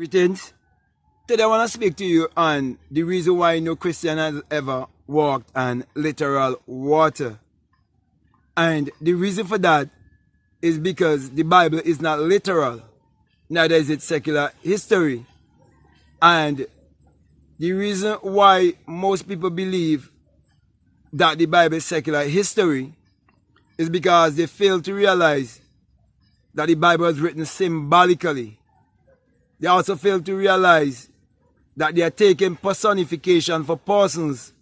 Greetings. Today I want to speak to you on the reason why no Christian has ever walked on literal water. And the reason for that is because the Bible is not literal, neither is it secular history. And the reason why most people believe that the Bible is secular history is because they fail to realize that the Bible was written symbolically. They also fail to realize that they are taking personification for persons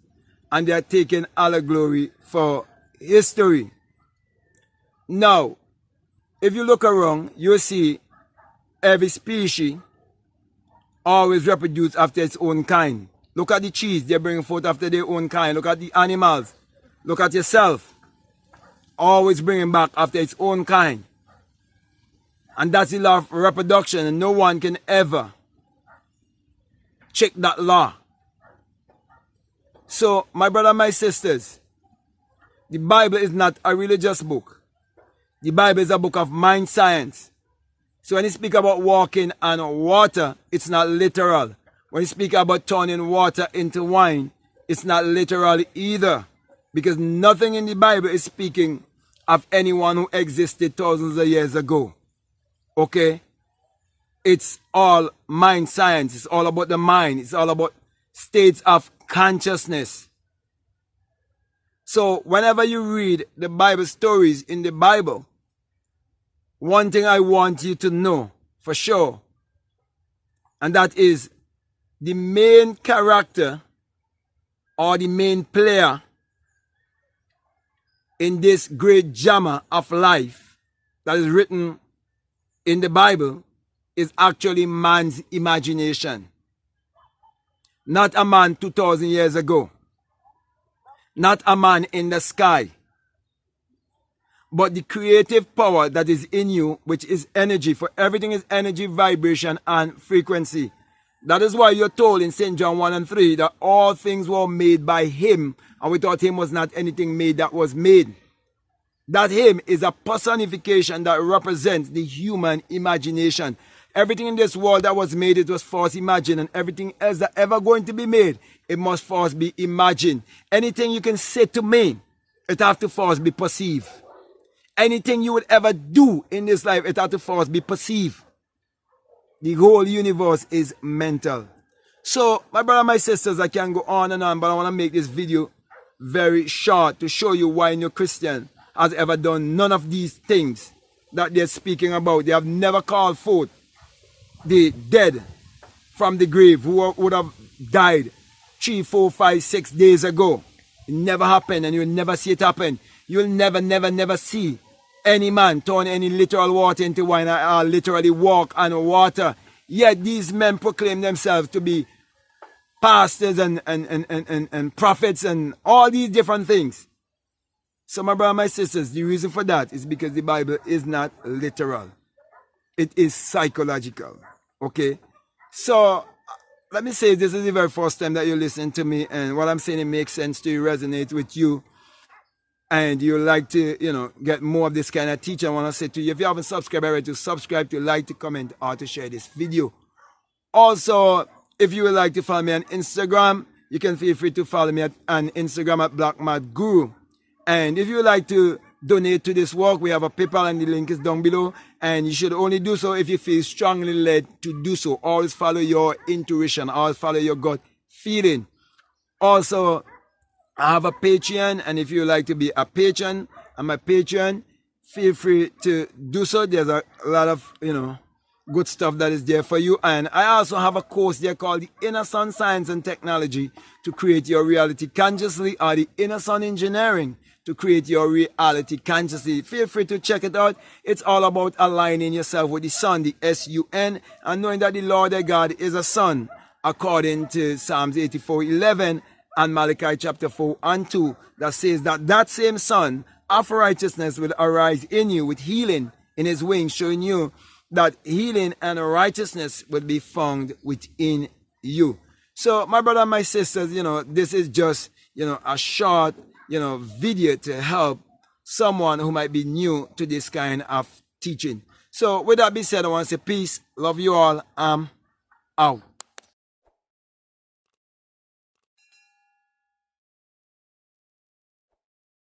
and they are taking allegory for history. Now, if you look around, you'll see every species always reproduce after its own kind. Look at the trees, they bring forth after their own kind. Look at the animals. Look at yourself. Always bringing back after its own kind. And that's the law of reproduction, and no one can ever check that law. So, my brother and my sisters, the Bible is not a religious book. The Bible is a book of mind science. So when you speak about walking on water, it's not literal. When you speak about turning water into wine, it's not literal either. Because nothing in the Bible is speaking of anyone who existed thousands of years ago. Okay? It's all mind science. It's all about the mind. It's all about states of consciousness. So whenever you read the Bible stories in the Bible, one thing I want you to know for sure, and that is the main character or the main player in this great drama of life that is written in the Bible is actually man's imagination. Not a man 2,000 years ago. Not a man in the sky. But the creative power that is in you, which is energy. For everything is energy, vibration, and frequency. That is why you're told in St. John 1 and 3 that all things were made by him, and without him was not anything made that was made. That him is a personification that represents the human imagination. Everything in this world that was made, it was first imagined, and everything else that ever going to be made, it must first be imagined. Anything you can say to me, it have to first be perceived. Anything you would ever do in this life, it have to first be perceived. The whole universe is mental. So, my brother and my sisters, I can go on and on, but I want to make this video very short to show you why no Christian has ever done none of these things that they're speaking about. They have never called forth the dead from the grave who would have died 3, 4, 5, 6 days ago. It never happened, and you'll never see it happen. You'll never see any man turn any literal water into wine or literally walk on water. Yet these men proclaim themselves to be pastors and prophets and all these different things. So my brother and my sisters, the reason for that is because the Bible is not literal. It is psychological. Okay? So let me say this is the very first time that you listen to me, and what I'm saying, it makes sense to you, resonate with you, and you like to, get more of this kind of teaching. I want to say to you, if you haven't subscribed already, to subscribe, to like, to comment, or to share this video. Also, if you would like to follow me on Instagram, you can feel free to follow me on Instagram at BlackMadGuru. And if you would like to donate to this work, we have a PayPal and the link is down below. And you should only do so if you feel strongly led to do so. Always follow your intuition. Always follow your gut feeling. Also, I have a Patreon, and if you would like to be a patron on my Patreon, feel free to do so. There's a lot of, good stuff that is there for you. And I also have a course there called the Inner Sun Science and Technology to create your reality consciously, or the Inner Sun Engineering to create your reality consciously. Feel free to check it out. It's all about aligning yourself with the sun, the S-U-N, and knowing that the Lord thy God is a sun, according to Psalms 84:11 and Malachi chapter 4 and 2, that says that that same sun of righteousness will arise in you with healing in his wings, showing you that healing and righteousness will be found within you. So, my brother and my sisters, this is just, a short, video to help someone who might be new to this kind of teaching. So, with that being said, I want to say peace, love you all, out.